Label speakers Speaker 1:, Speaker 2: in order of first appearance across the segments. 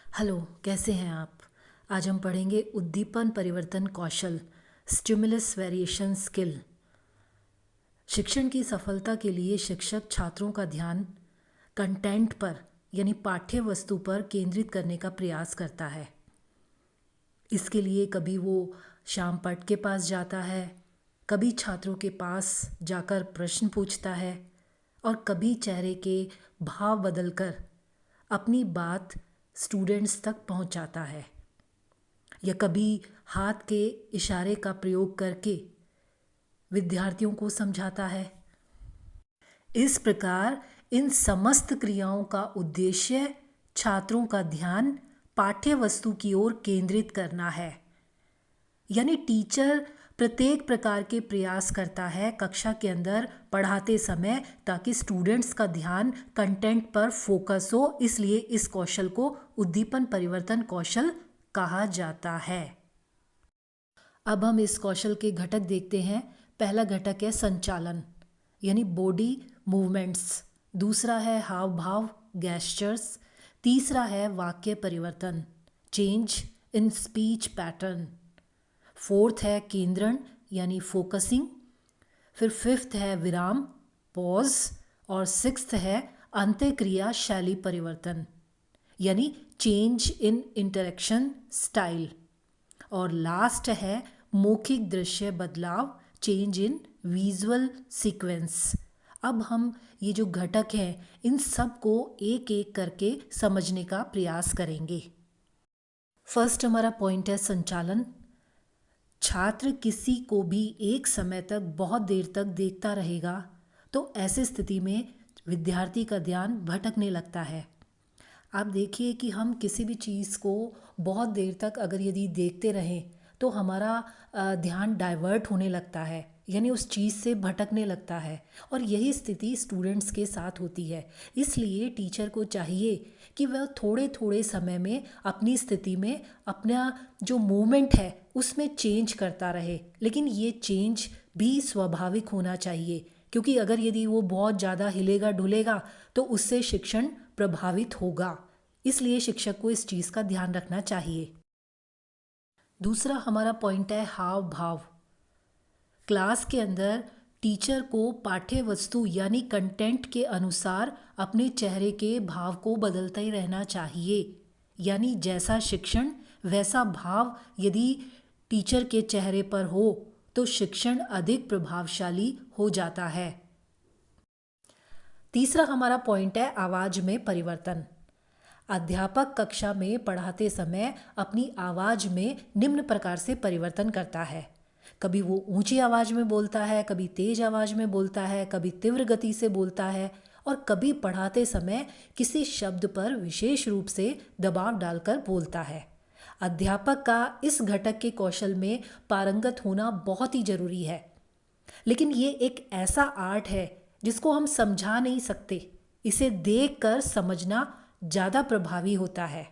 Speaker 1: Hello, कैसे हैं आप? आज हम पढ़ेंगे उद्दीपन परिवर्तन कौशल, स्टिमुलस वेरिएशन स्किल। शिक्षण की सफलता के लिए शिक्षक छात्रों का ध्यान कंटेंट पर यानी पाठ्य वस्तु पर केंद्रित करने का प्रयास करता है। इसके लिए कभी वो श्याम पट के पास जाता है, कभी छात्रों के पास जाकर प्रश्न पूछता है और कभी चेहरे के भाव बदलकर अपनी बात स्टूडेंट्स तक पहुंचाता है, या कभी हाथ के इशारे का प्रयोग करके विद्यार्थियों को समझाता है। इस प्रकार इन समस्त क्रियाओं का उद्देश्य छात्रों का ध्यान पाठ्य वस्तु की ओर केंद्रित करना है। यानी टीचर प्रत्येक प्रकार के प्रयास करता है कक्षा के अंदर पढ़ाते समय, ताकि स्टूडेंट्स का ध्यान कंटेंट पर फोकस हो। इसलिए इस कौशल को उद्दीपन परिवर्तन कौशल कहा जाता है। अब हम इस कौशल के घटक देखते हैं। पहला घटक है संचालन, यानी बॉडी मूवमेंट्स। दूसरा है हाव भाव, गेस्चर्स। तीसरा है वाक्य परिवर्तन, change in speech pattern. Fourth है केंद्रण यानी फोकसिंग। फिर फिफ्थ है विराम, पॉज। और सिक्स्थ है अंत्यक्रिया शैली परिवर्तन, यानी चेंज इन इंटरेक्शन स्टाइल। और लास्ट है मौखिक दृश्य बदलाव, चेंज इन विजुअल सीक्वेंस। अब हम ये जो घटक हैं इन सब को एक एक करके समझने का प्रयास करेंगे। फर्स्ट हमारा पॉइंट है संचालन। छात्र किसी को भी एक समय तक बहुत देर तक देखता रहेगा तो ऐसी स्थिति में विद्यार्थी का ध्यान भटकने लगता है। आप देखिए कि हम किसी भी चीज़ को बहुत देर तक अगर यदि देखते रहें तो हमारा ध्यान डाइवर्ट होने लगता है, यानी उस चीज़ से भटकने लगता है। और यही स्थिति स्टूडेंट्स के साथ होती है। इसलिए टीचर को चाहिए कि वह थोड़े थोड़े समय में अपनी स्थिति में अपना जो मूवमेंट है उसमें चेंज करता रहे, लेकिन ये चेंज भी स्वाभाविक होना चाहिए, क्योंकि अगर यदि वो बहुत ज़्यादा हिलेगा डुलेगा तो उससे शिक्षण प्रभावित होगा। इसलिए शिक्षक को इस चीज़ का ध्यान रखना चाहिए। दूसरा हमारा पॉइंट है हाव भाव। क्लास के अंदर टीचर को पाठ्य वस्तु यानी कंटेंट के अनुसार अपने चेहरे के भाव को बदलता ही रहना चाहिए। यानी जैसा शिक्षण वैसा भाव यदि टीचर के चेहरे पर हो तो शिक्षण अधिक प्रभावशाली हो जाता है। तीसरा हमारा पॉइंट है आवाज़ में परिवर्तन। अध्यापक कक्षा में पढ़ाते समय अपनी आवाज़ में निम्न प्रकार से परिवर्तन करता है। कभी वो ऊंची आवाज़ में बोलता है, कभी तेज आवाज़ में बोलता है, कभी तीव्र गति से बोलता है, और कभी पढ़ाते समय किसी शब्द पर विशेष रूप से दबाव डालकर बोलता है। अध्यापक का इस घटक के कौशल में पारंगत होना बहुत ही ज़रूरी है, लेकिन ये एक ऐसा आर्ट है जिसको हम समझा नहीं सकते। इसे देखकर समझना ज़्यादा प्रभावी होता है।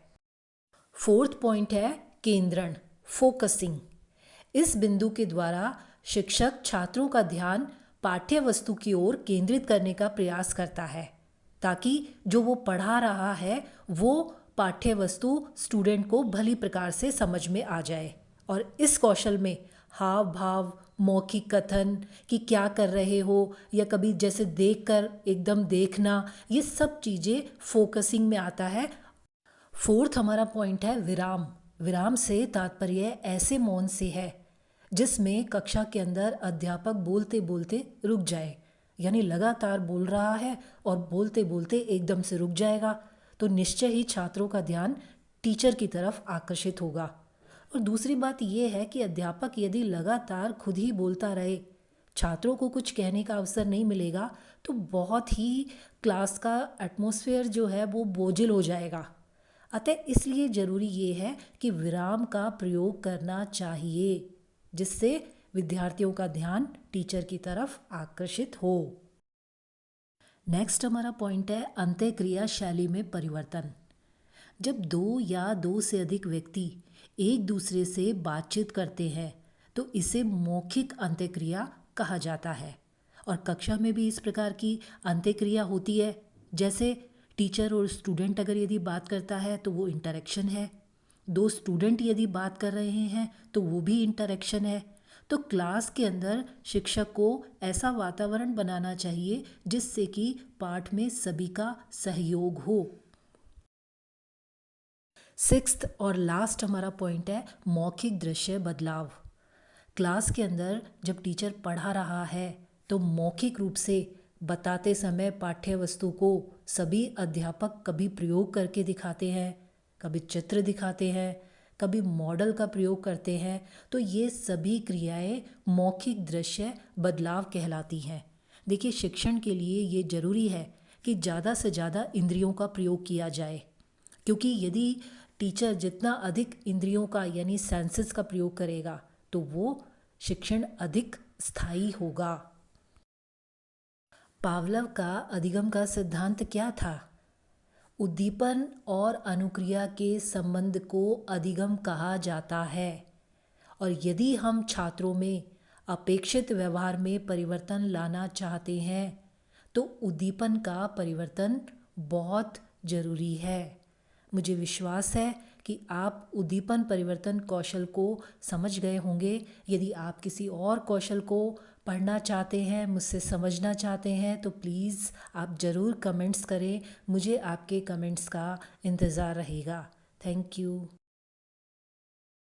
Speaker 1: फोर्थ पॉइंट है केंद्रण, फोकसिंग। इस बिंदु के द्वारा शिक्षक छात्रों का ध्यान पाठ्य वस्तु की ओर केंद्रित करने का प्रयास करता है, ताकि जो वो पढ़ा रहा है वो पाठ्य वस्तु स्टूडेंट को भली प्रकार से समझ में आ जाए। और इस कौशल में हाव भाव, मौखिक कथन कि क्या कर रहे हो, या कभी जैसे देखकर एकदम देखना, ये सब चीज़ें फोकसिंग में आता है। फोर्थ हमारा पॉइंट है विराम। विराम से तात्पर्य ऐसे मौन से है जिसमें कक्षा के अंदर अध्यापक बोलते बोलते रुक जाए, यानी लगातार बोल रहा है और बोलते बोलते एकदम से रुक जाएगा, तो निश्चय ही छात्रों का ध्यान टीचर की तरफ आकर्षित होगा। और दूसरी बात यह है कि अध्यापक यदि लगातार खुद ही बोलता रहे, छात्रों को कुछ कहने का अवसर नहीं मिलेगा, तो बहुत ही क्लास का एटमॉस्फेयर जो है वो बोझिल हो जाएगा। अतः इसलिए ज़रूरी ये है कि विराम का प्रयोग करना चाहिए, जिससे विद्यार्थियों का ध्यान टीचर की तरफ आकर्षित हो। नेक्स्ट हमारा पॉइंट है अंत्यक्रिया शैली में परिवर्तन। जब दो या दो से अधिक व्यक्ति एक दूसरे से बातचीत करते हैं तो इसे मौखिक अंत्यक्रिया कहा जाता है। और कक्षा में भी इस प्रकार की अंत्यक्रिया होती है, जैसे टीचर और स्टूडेंट अगर यदि बात करता है तो वो इंटरेक्शन है। दो स्टूडेंट यदि बात कर रहे हैं तो वो भी इंटरेक्शन है। तो क्लास के अंदर शिक्षक को ऐसा वातावरण बनाना चाहिए जिससे कि पाठ में सभी का सहयोग हो। सिक्स्थ और लास्ट हमारा पॉइंट है मौखिक दृश्य बदलाव। क्लास के अंदर जब टीचर पढ़ा रहा है तो मौखिक रूप से बताते समय पाठ्य वस्तु को सभी अध्यापक कभी प्रयोग करके दिखाते हैं, कभी चित्र दिखाते हैं, कभी मॉडल का प्रयोग करते हैं। तो ये सभी क्रियाएं मौखिक दृश्य बदलाव कहलाती हैं। देखिए, शिक्षण के लिए ये ज़रूरी है कि ज़्यादा से ज़्यादा इंद्रियों का प्रयोग किया जाए, क्योंकि यदि टीचर जितना अधिक इंद्रियों का यानी सेंसेस का प्रयोग करेगा तो वो शिक्षण अधिक स्थायी होगा। पावलव का अधिगम का सिद्धांत क्या था? उद्दीपन और अनुक्रिया के संबंध को अधिगम कहा जाता है। और यदि हम छात्रों में अपेक्षित व्यवहार में परिवर्तन लाना चाहते हैं तो उद्दीपन का परिवर्तन बहुत ज़रूरी है। मुझे विश्वास है कि आप उद्दीपन परिवर्तन कौशल को समझ गए होंगे। यदि आप किसी और कौशल को पढ़ना चाहते हैं, मुझसे समझना चाहते हैं, तो प्लीज़ आप ज़रूर कमेंट्स करें। मुझे आपके कमेंट्स का इंतज़ार रहेगा। Thank you.